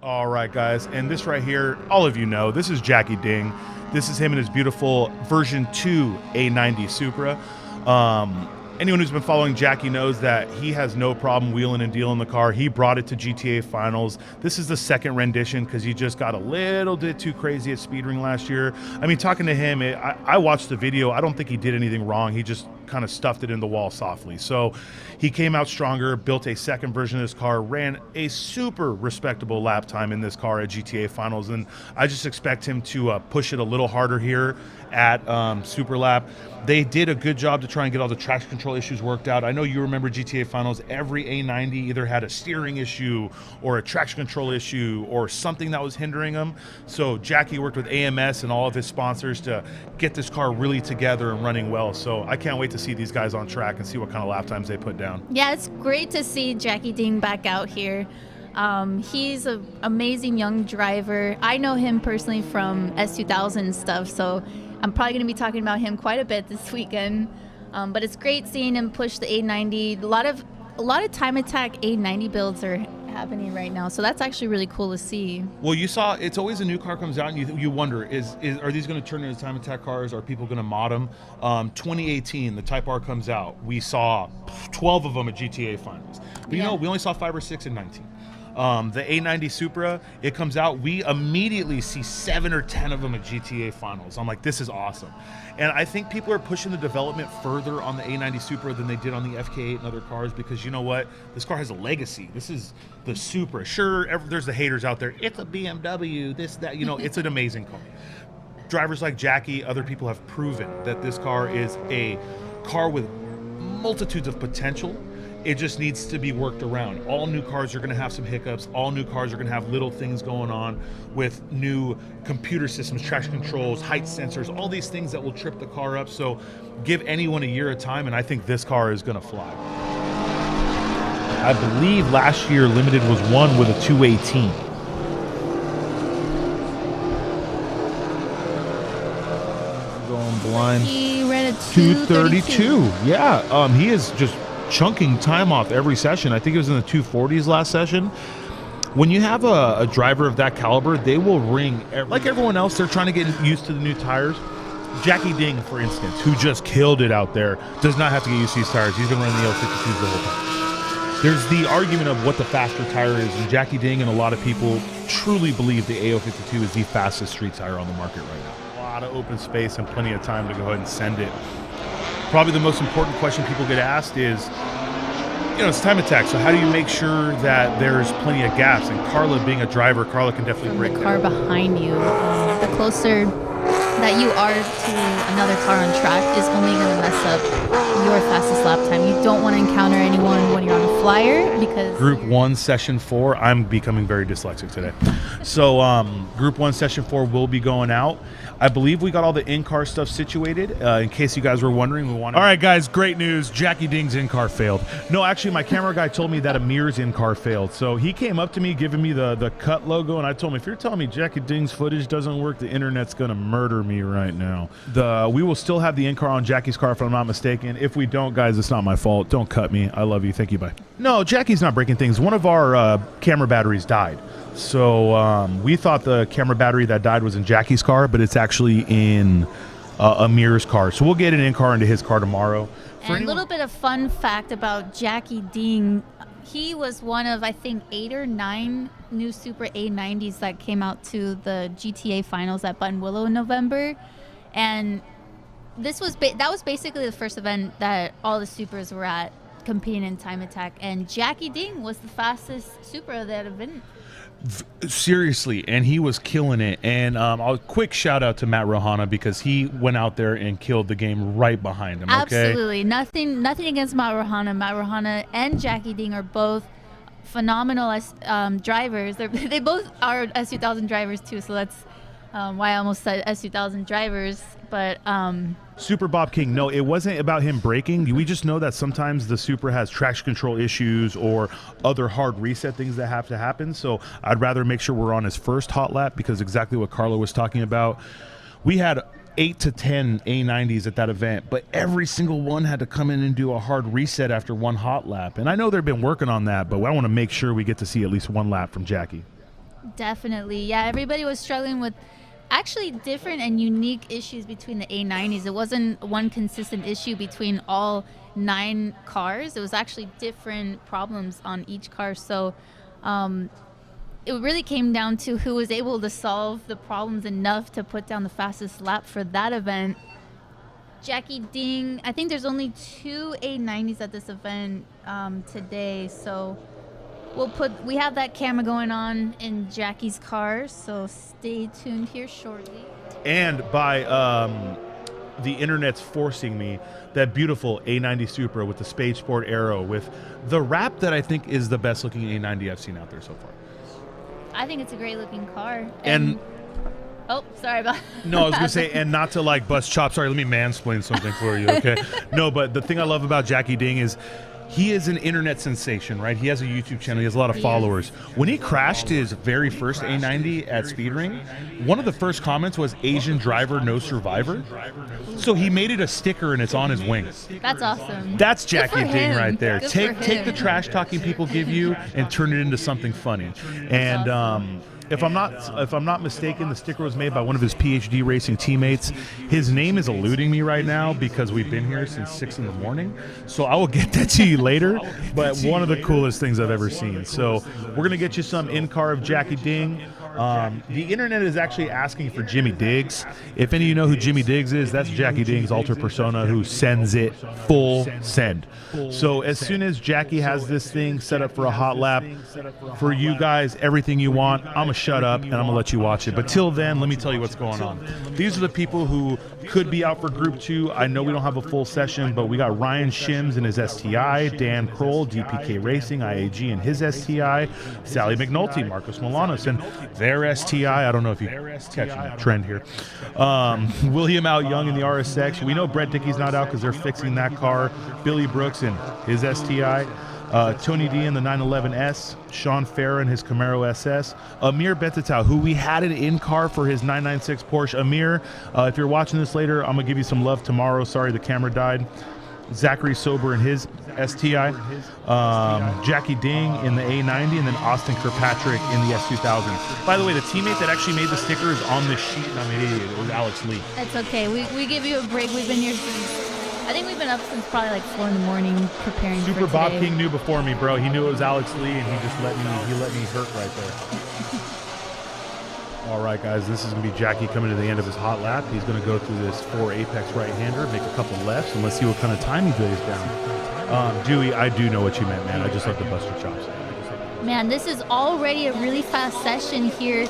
All right, guys, and this right here, all of you know, this is Jackie Ding. This is him in his beautiful version 2 A90 Supra. Anyone who's been following Jackie knows that he has no problem wheeling and dealing the car. He brought it to GTA Finals. This is the second rendition because he just got a little bit too crazy at speedring last year. I mean, talking to him, I watched the video. I don't think he did anything wrong. He just kind of stuffed it in the wall softly. So he came out stronger, built a second version of this car, ran a super respectable lap time in this car at GTA Finals, and I just expect him to push it a little harder here at Super Lap. They did a good job to try and get all the traction control issues worked out. I know you remember GTA Finals, every A90 either had a steering issue or a traction control issue or something that was hindering them. So Jackie worked with AMS and all of his sponsors to get this car really together and running well. So I can't wait to see these guys on track and see what kind of lap times they put down. Yeah, it's great to see Jackie Ding back out here. He's an amazing young driver. I know him personally from S2000 and stuff, so I'm probably going to be talking about him quite a bit this weekend. But it's great seeing him push the A90. A lot of time attack A90 builds are happening right now, so that's actually really cool to see. Well, you saw, it's always a new car comes out and you wonder, are these going to turn into time attack cars? Are people going to mod them? 2018, the Type R comes out. We saw 12 of them at GTA Finals. But you know, we only saw 5 or 6 in 19. The A90 Supra, it comes out, we immediately see 7 or 10 of them at GTA Finals. I'm like, this is awesome. And I think people are pushing the development further on the A90 Supra than they did on the FK8 and other cars, because you know what? This car has a legacy. This is the Supra. Sure, there's the haters out there. It's a BMW, this, that, you know, it's an amazing car. Drivers like Jackie, other people have proven that this car is a car with multitudes of potential. It just needs to be worked around. All new cars are going to have some hiccups. All new cars are going to have little things going on with new computer systems, traction controls, height sensors, all these things that will trip the car up. So give anyone a year of time, and I think this car is going to fly. I believe last year Limited was won with a 218. Going blind. He ran a 232. Yeah, he is just chunking time off every session. I think it was in the 240s last session. When you have a driver of that caliber, they will ring. Like everyone else, they're trying to get used to the new tires. Jackie Ding, for instance, who just killed it out there, does not have to get used to these tires. He's been running the A52s the whole time. There's the argument of what the faster tire is, and Jackie Ding and a lot of people truly believe the A52 is the fastest street tire on the market right now. A lot of open space and plenty of time to go ahead and send it. Probably the most important question people get asked is, you know, it's time attack, so how do you make sure that there's plenty of gaps? And Karla, being a driver, Karla can definitely break the car behind you. The closer that you are to another car on track is only going to mess up your fastest lap time. You don't want to encounter anyone when you're on a flyer, because Group 1 Session 4, I'm becoming very dyslexic today. So Group 1 Session 4 will be going out. I believe we got all the in-car stuff situated. In case you guys were wondering, we want. All right, guys, great news. Jackie Ding's in-car failed. No, actually, my camera guy told me that Amir's in-car failed. So he came up to me, giving me the cut logo, and I told him, if you're telling me Jackie Ding's footage doesn't work, the internet's gonna murder me right now. We will still have the in-car on Jackie's car, if I'm not mistaken. If we don't, guys, it's not my fault. Don't cut me. I love you. Thank you. Bye. No, Jackie's not breaking things. One of our camera batteries died. So we thought the camera battery that died was in Jackie's car, but it's actually in Amir's car. So we'll get an in-car into his car tomorrow. And a little bit of fun fact about Jackie Ding. He was one of, I think, 8 or 9 new Supra A90s that came out to the GTA Finals at Button Willow in November. And this was that was basically the first event that all the Supras were at, competing in time attack. And Jackie Ding was the fastest Supra that event. Seriously, and he was killing it. And a quick shout out to Matt Rohana, because he went out there and killed the game right behind him. Okay? Absolutely, nothing against Matt Rohana. Matt Rohana and Jackie Ding are both phenomenal as drivers. They both are S2000 drivers too, so that's why I almost said S2000 drivers. But Super Bob King, no, it wasn't about him breaking. We just know that sometimes the Supra has traction control issues or other hard reset things that have to happen. So I'd rather make sure we're on his first hot lap, because exactly what Karla was talking about. We had 8 to 10 A90s at that event, but every single one had to come in and do a hard reset after one hot lap. And I know they've been working on that, but I want to make sure we get to see at least one lap from Jackie. Definitely. Yeah, everybody was struggling with actually different and unique issues between the A90s. It wasn't one consistent issue between all 9 cars. It was actually different problems on each car. So it really came down to who was able to solve the problems enough to put down the fastest lap for that event. Jackie Ding, I think there's only 2 A90s at this event today. So we have that camera going on in Jackie's car, so stay tuned here shortly. And by the internet's forcing me, that beautiful A90 Supra with the Spade Sport Aero with the wrap that I think is the best looking A90 I've seen out there so far. I think it's a great looking car. And oh, sorry about no, I was gonna say, and not to like bust chops. Sorry, let me mansplain something for you, okay? No, but the thing I love about Jackie Ding is he is an internet sensation, right? He has a YouTube channel. He has a lot of followers. When he crashed his very first A90 at Speedring, one of the first comments was Asian driver, no survivor. So he made it a sticker and it's on his wing. That's awesome. That's Jackie Ding right there. Good Take the trash talking people give you and turn it into something funny. And if I'm not mistaken, the sticker was made by one of his PhD racing teammates. His name is eluding me right now because we've been here since 6 in the morning. So I will get that to you later. But one of the coolest things I've ever seen. So we're gonna get you some in-car of Jackie Ding. The internet is actually asking for Jimmy Diggs. If any of you know who Jimmy Diggs is, that's Jackie Ding's alter persona who sends it full send. So as soon as Jackie has this thing set up for a hot lap, for you guys, everything you want, I'm gonna shut up and I'm gonna let you watch it. But till then, let me tell you what's going on. These are the people who could be out for Group 2. I know we don't have a full session, but we got Ryan Shims and his STI, Dan Kroll, DPK Racing, IAG and his STI, Sally McNulty, Marcos Milanos, and their STI. I don't know if you're catching that trend here. William Out Young in the RSX. We know Brett Dickey's not out because they're fixing that car. Billy Brooks and his STI. Tony D in the 911S, Sean Farah in his Camaro SS, Amir Betatau, who we had an in-car for his 996 Porsche. Amir, if you're watching this later, I'm going to give you some love tomorrow. Sorry the camera died. Zachary Sober in his STI, Jackie Ding in the A90, and then Austin Kirkpatrick in the S2000. By the way, the teammate that actually made the sticker is on this sheet, and I'm an idiot. It was Alex Lee. It's okay. We give you a break. We've been here since, I think we've been up since probably like 4 in the morning preparing for Super today. Bob King knew before me, bro. He knew it was Alex Lee, and he just let me hurt right there. All right, guys, this is going to be Jackie coming to the end of his hot lap. He's going to go through this 4 apex right-hander, make a couple lefts, and let's see what kind of time he lays down. Dewey, I do know what you meant, man. I just love the Buster Chops. Man, this is already a really fast session here.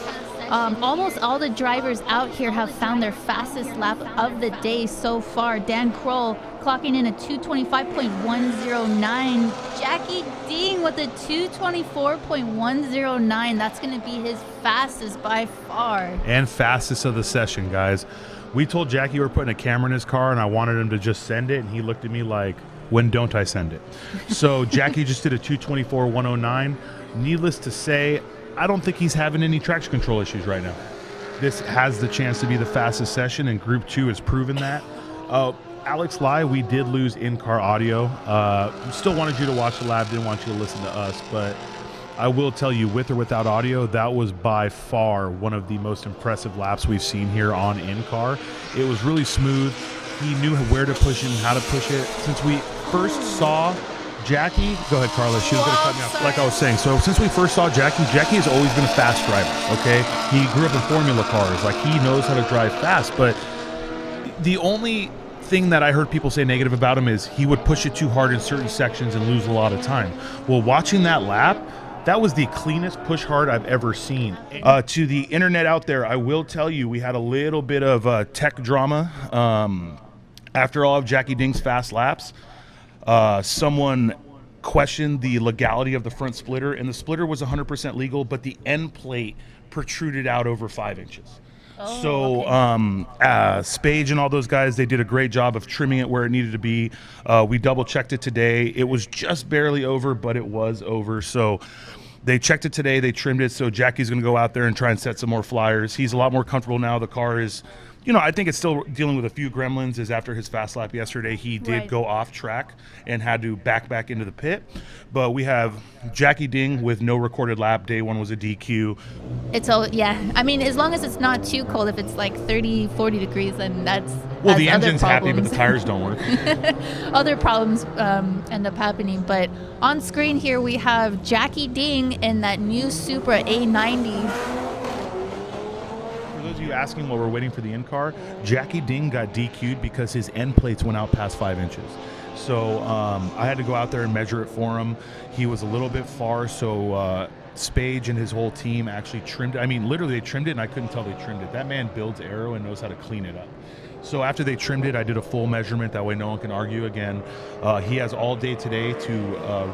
Almost all the drivers out here have found their fastest lap of the day so far. Dan Kroll clocking in a 225.109. Jackie Ding with a 224.109. That's going to be his fastest by far. And fastest of the session, guys. We told Jackie we were putting a camera in his car, and I wanted him to just send it, and he looked at me like, when don't I send it? So Jackie just did a 224.109. Needless to say, I don't think he's having any traction control issues right now. This has the chance to be the fastest session, and Group 2 has proven that. Alex Lai, we did lose in-car audio. Still wanted you to watch the lab, didn't want you to listen to us, but I will tell you, with or without audio, that was by far one of the most impressive laps we've seen here on in-car. It was really smooth. He knew where to push it and how to push it. Since we first saw Jackie, go ahead, Carla. She was going to cut me off. Like I was saying, so since we first saw Jackie has always been a fast driver, okay? He grew up in formula cars. Like, he knows how to drive fast, but the only thing that I heard people say negative about him is he would push it too hard in certain sections and lose a lot of time. Well, watching that lap, that was the cleanest push hard I've ever seen. To the internet out there, I will tell you, we had a little bit of tech drama after all of Jackie Ding's fast laps. Someone questioned the legality of the front splitter, and the splitter was 100% legal, but the end plate protruded out over 5 inches. So Spage and all those guys, they did a great job of trimming it where it needed to be. We double checked it today. It was just barely over, but it was over. So they checked it today, they trimmed it. So Jackie's going to go out there and try and set some more flyers. He's a lot more comfortable now. The car is I think it's still dealing with a few gremlins. Is after his fast lap yesterday, he did Right. go off track and had to back into the pit. But we have Jackie Ding with no recorded lap. Day one was a DQ. It's all, yeah. I mean, as long as it's not too cold, if it's like 30, 40 degrees, then that's Well, has the other engine's happy, but problems. the tires don't work. Other problems end up happening. But on screen here, we have Jackie Ding in that new Supra A90. For those of you asking while we're waiting for the in-car, Jackie Ding got DQ'd because his end plates went out past 5 inches. So I had to go out there and measure it for him. He was a little bit far, so Spage and his whole team actually trimmed it. I mean, literally they trimmed it, and I couldn't tell they trimmed it. That man builds aero and knows how to clean it up. So after they trimmed it, I did a full measurement. That way no one can argue again. He has all day today to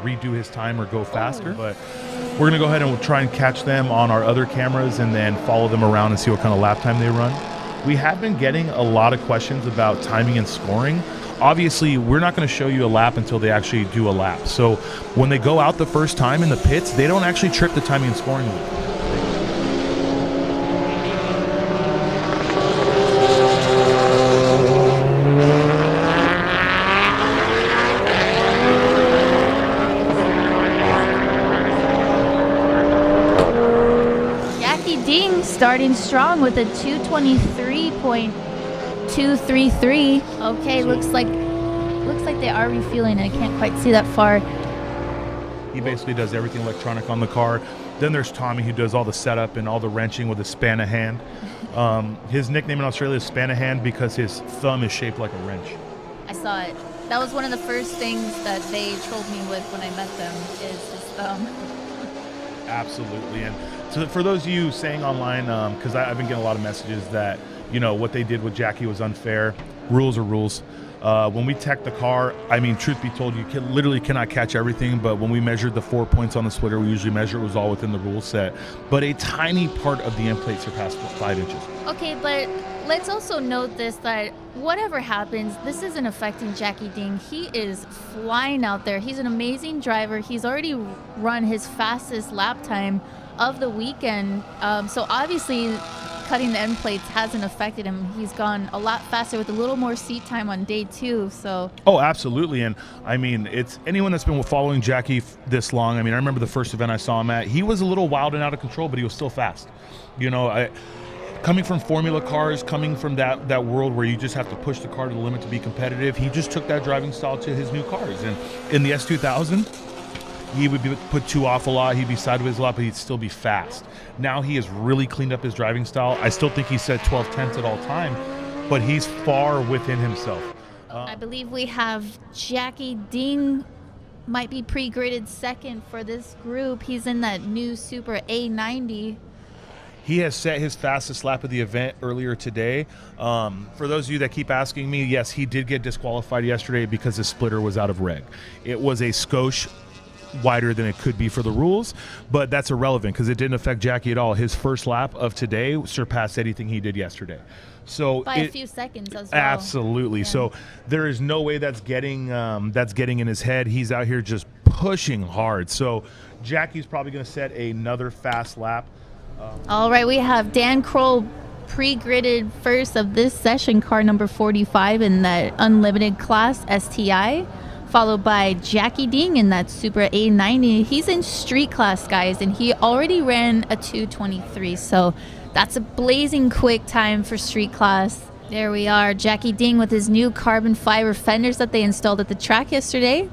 redo his time or go faster. But we're going to go ahead and we'll try and catch them on our other cameras and then follow them around and see what kind of lap time they run. We have been getting a lot of questions about timing and scoring. Obviously, we're not going to show you a lap until they actually do a lap. So when they go out the first time in the pits, they don't actually trip the timing and scoring loop. Jackie Ding starting strong with a 223.233. Okay, looks like they are refueling. I can't quite see that far. He basically does everything electronic on the car. Then there's Tommy, who does all the setup and all the wrenching with a span of hand. His nickname in Australia is Span of Hand because his thumb is shaped like a wrench. I saw it. That was one of the first things that they trolled me with when I met them, is his thumb. Absolutely. And so for those of you saying online, because I've been getting a lot of messages that, what they did with Jackie was unfair. Rules are rules. When we tech the car, I mean, truth be told, you literally cannot catch everything. But when we measured the 4 points on the splitter, we usually measure it was all within the rule set. But a tiny part of the end plate surpassed 5 inches. Okay, but let's also note this, that whatever happens, this isn't affecting Jackie Ding. He is flying out there. He's an amazing driver. He's already run his fastest lap time of the weekend. So obviously cutting the end plates hasn't affected him. He's gone a lot faster with a little more seat time on day two. So Oh, absolutely. And I mean, it's anyone that's been following Jackie this long. I mean, I remember the first event I saw him at, he was a little wild and out of control, but he was still fast. Coming from formula cars, coming from that world where you just have to push the car to the limit to be competitive, he just took that driving style to his new cars. And in the S2000, he would be put two off a lot, he'd be sideways a lot, but he'd still be fast. Now he has really cleaned up his driving style. I still think he said 12 tenths at all time, but he's far within himself. I believe we have Jackie Ding might be pre-graded second for this group. He's in that new Supra A90. He has set his fastest lap of the event earlier today. For those of you that keep asking me, yes, he did get disqualified yesterday because his splitter was out of reg. It was a skosh wider than it could be for the rules, but that's irrelevant because it didn't affect Jackie at all. His first lap of today surpassed anything he did yesterday. So By a few seconds as well. Absolutely. Yeah. So there is no way that's getting in his head. He's out here just pushing hard. So Jackie's probably going to set another fast lap. All right, we have Dan Kroll pre-gridded first of this session, car number 45 in that unlimited class STI, followed by Jackie Ding in that Supra A90. He's in street class, guys, and he already ran a 2:23, so that's a blazing quick time for street class. There we are, Jackie Ding with his new carbon fiber fenders that they installed at the track yesterday.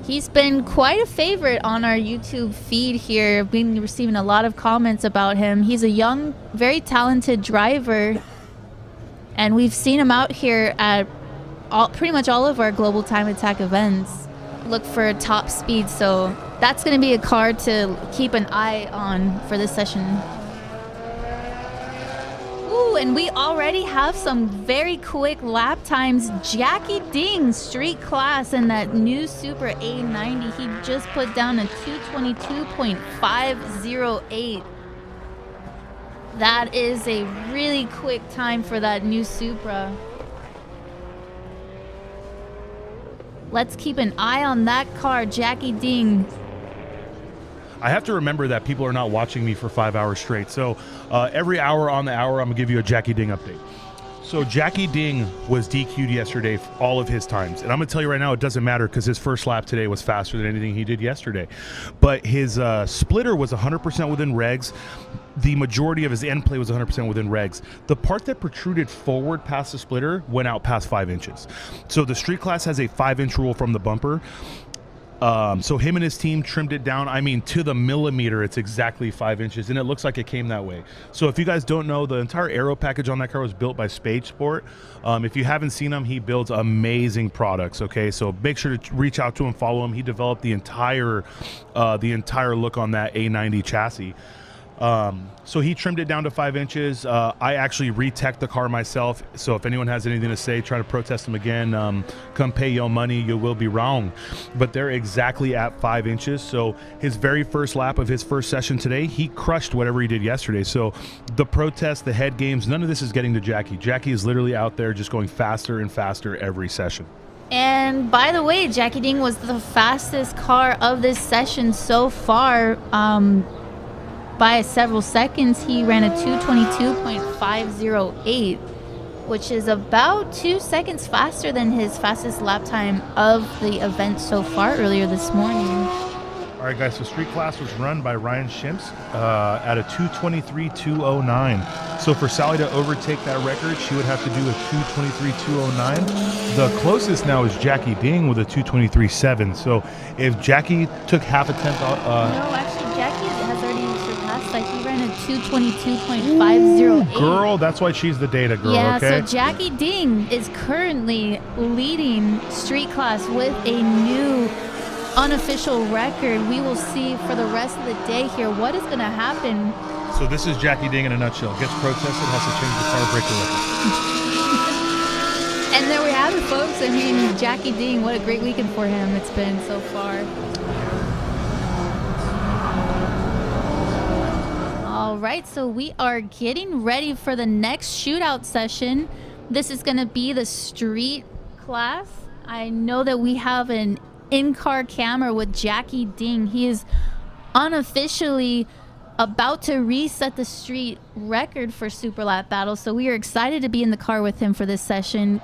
He's been quite a favorite on our YouTube feed here. We've been receiving a lot of comments about him. He's a young, very talented driver, and we've seen him out here at pretty much all of our Global Time Attack events. Look for top speed, so that's going to be a car to keep an eye on for this session. Ooh, and we already have some very quick lap times. Jackie Ding, street class in that new Supra A90. He just put down a 222.508. That is a really quick time for that new Supra. Let's keep an eye on that car, Jackie Ding. I have to remember that people are not watching me for 5 hours straight. So every hour on the hour, I'm gonna give you a Jackie Ding update. So Jackie Ding was DQ'd yesterday for all of his times. And I'm gonna tell you right now, it doesn't matter because his first lap today was faster than anything he did yesterday. But his splitter was 100% within regs. The majority of his end play was 100% within regs. The part that protruded forward past the splitter went out past 5 inches. So the street class has a 5-inch rule from the bumper. So him and his team trimmed it down. I mean, to the millimeter, it's exactly 5 inches, and it looks like it came that way. So if you guys don't know, the entire aero package on that car was built by Spade Sport. If you haven't seen him, he builds amazing products. Okay, so make sure to reach out to him, follow him. He developed the entire look on that A90 chassis. So he trimmed it down to 5 inches. I actually re-teched the car myself. So if anyone has anything to say, try to protest him again. Come pay your money. You will be wrong. But they're exactly at 5 inches. So his very first lap of his first session today, he crushed whatever he did yesterday. So the protest, the head games, none of this is getting to Jackie. Jackie is literally out there just going faster and faster every session. And by the way, Jackie Ding was the fastest car of this session so far. By several seconds, he ran a 2:22.508, which is about 2 seconds faster than his fastest lap time of the event so far earlier this morning. All right, guys, so street class was run by Ryan Shimps at a 2:23.209. So for Sally to overtake that record, she would have to do a 2:23.209. The closest now is Jackie Ding with a 2:23.7. So if Jackie took half a tenth... no, actually, Jackie has already surpassed that. He ran a 2:22.508. Girl, that's why she's the data girl, yeah, okay? so Jackie Ding is currently leading street class with a new unofficial record. We will see for the rest of the day here what is going to happen. So this is Jackie Ding in a nutshell. Gets protested, has to change the car breaker record. And there we have it, folks. I mean, Jackie Ding, what a great weekend for him it's been so far. All right, so we are getting ready for the next shootout session. This is going to be the street class. I know that we have an in-car camera with Jackie Ding. He is unofficially about to reset the street record for Super Lap Battle, so we are excited to be in the car with him for this session.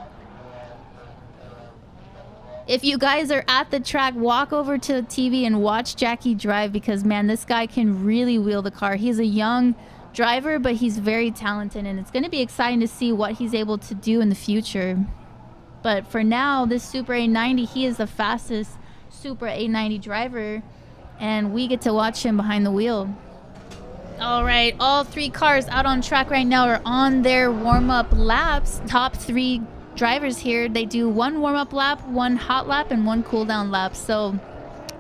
If you guys are at the track, walk over to the TV and watch Jackie drive, because man, this guy can really wheel the car. He's a young driver, but he's very talented, and it's going to be exciting to see what he's able to do in the future. But for now, this Supra A90, he is the fastest Supra A90 driver, and we get to watch him behind the wheel. All right, all 3 cars out on track right now are on their warm-up laps. Top 3 drivers here, they do 1 warm-up lap, 1 hot lap, and 1 cool-down lap. So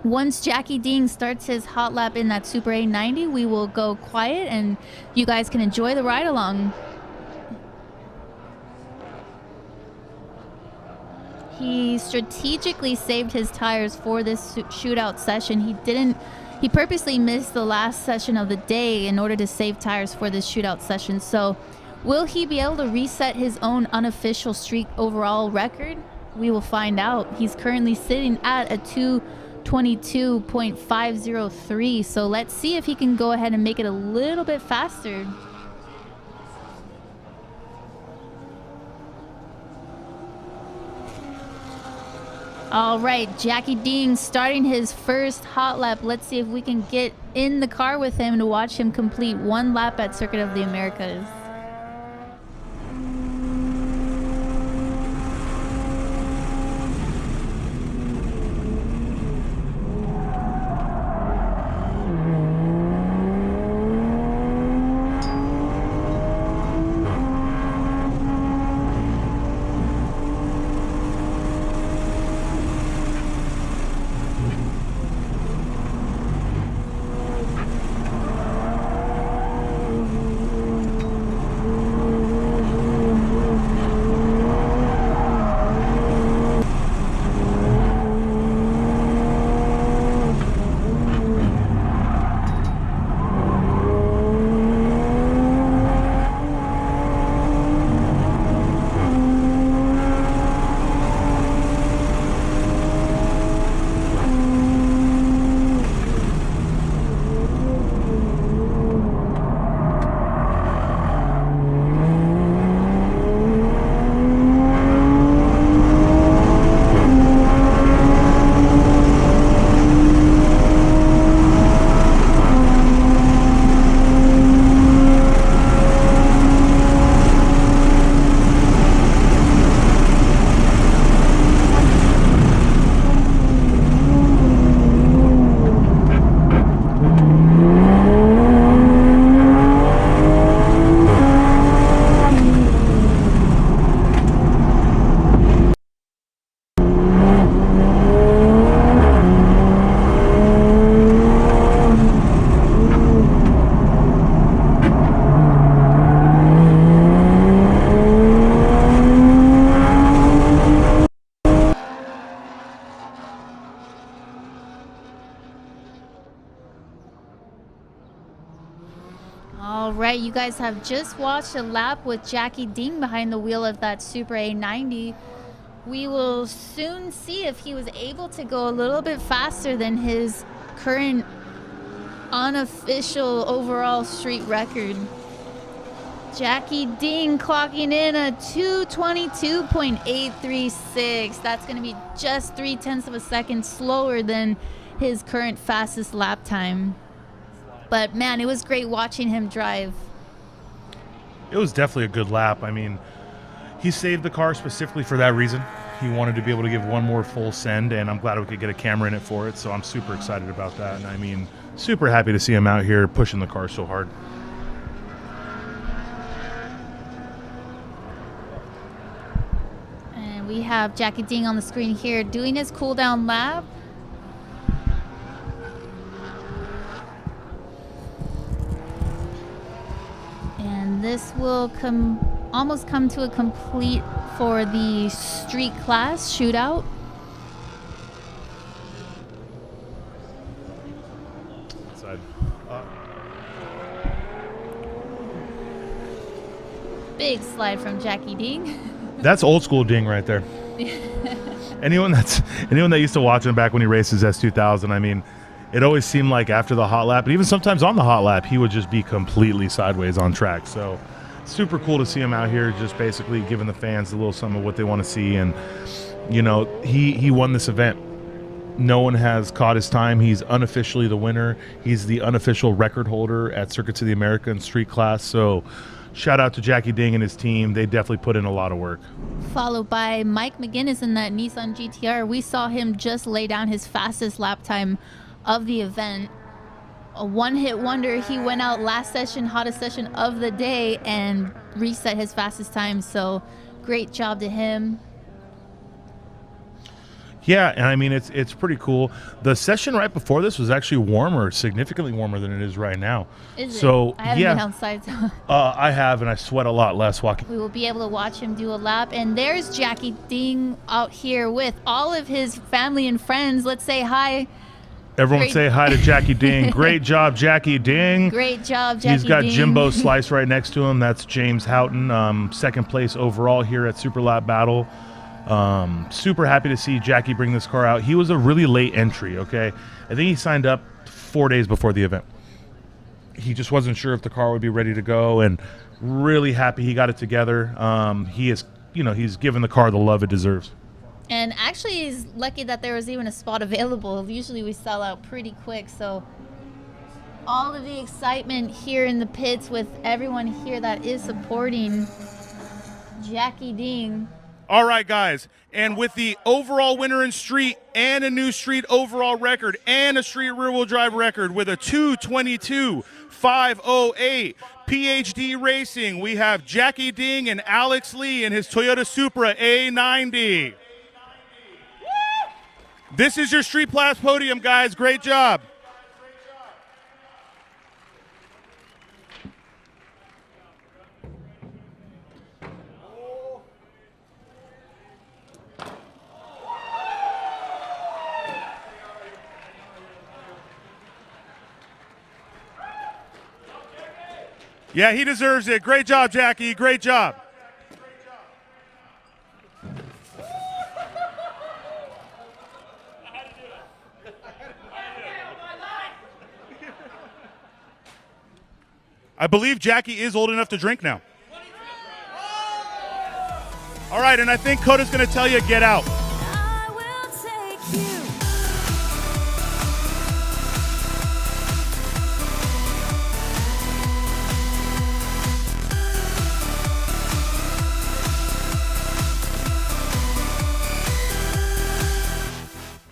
once Jackie Ding starts his hot lap in that Supra A90, we will go quiet, and you guys can enjoy the ride along. He strategically saved his tires for this shootout session. He purposely missed the last session of the day in order to save tires for this shootout session. So will he be able to reset his own unofficial street overall record? We will find out. He's currently sitting at a 2:22.503. So let's see if he can go ahead and make it a little bit faster. All right, Jackie Ding starting his first hot lap. Let's see if we can get in the car with him to watch him complete 1 lap at Circuit of the Americas. All right, you guys have just watched a lap with Jackie Ding behind the wheel of that Supra A90. We will soon see if he was able to go a little bit faster than his current unofficial overall street record. Jackie Ding clocking in a 2:22.836. That's going to be just 0.3 of a second slower than his current fastest lap time. But man, it was great watching him drive. It was definitely a good lap. I mean, he saved the car specifically for that reason. He wanted to be able to give one more full send, and I'm glad we could get a camera in it for it. So I'm super excited about that. And I mean, super happy to see him out here pushing the car so hard. And we have Jackie Ding on the screen here doing his cool down lap. And this will almost come to a complete for the street class shootout. Inside. Big slide from Jackie Ding. That's old school Ding right there. anyone that used to watch him back when he raced his S2000, I mean, it always seemed like after the hot lap, and even sometimes on the hot lap, he would just be completely sideways on track. So super cool to see him out here just basically giving the fans a little something of what they want to see. And, you know, he won this event. No one has caught his time. He's unofficially the winner. He's the unofficial record holder at Circuits of the America in street class. So shout out to Jackie Ding and his team. They definitely put in a lot of work. Followed by Mike McGinnis in that Nissan GTR. We saw him just lay down his fastest lap time of the event. A one-hit wonder. He went out last session, hottest session of the day, and reset his fastest time. So great job to him. Yeah, and I mean, it's pretty cool. The session right before this was actually warmer, significantly warmer than it is right now. Is so, it? I haven't been outside. So. I have, and I sweat a lot less walking. We will be able to watch him do a lap. And there's Jackie Ding out here with all of his family and friends. Let's say hi. Everyone say hi to Jackie Ding. Great job, Jackie Ding. Great job, Jackie Ding. He's got Jimbo Slice right next to him. That's James Houghton, second place overall here at Super Lap Battle. Super happy to see Jackie bring this car out. He was a really late entry, okay? I think he signed up 4 days before the event. He just wasn't sure if the car would be ready to go, and really happy he got it together. He is, he's given the car the love it deserves. And actually, he's lucky that there was even a spot available. Usually we sell out pretty quick, so all of the excitement here in the pits with everyone here that is supporting Jackie Ding. All right, guys, and with the overall winner in street and a new street overall record and a street rear-wheel drive record with a 2:22.508 PhD Racing, we have Jackie Ding and Alex Lee in his Toyota Supra A90. This is your Street Class podium, guys. Great job. Yeah, he deserves it. Great job, Jackie. Great job. I believe Jackie is old enough to drink now. All right, and I think COTA's going to tell you, get out.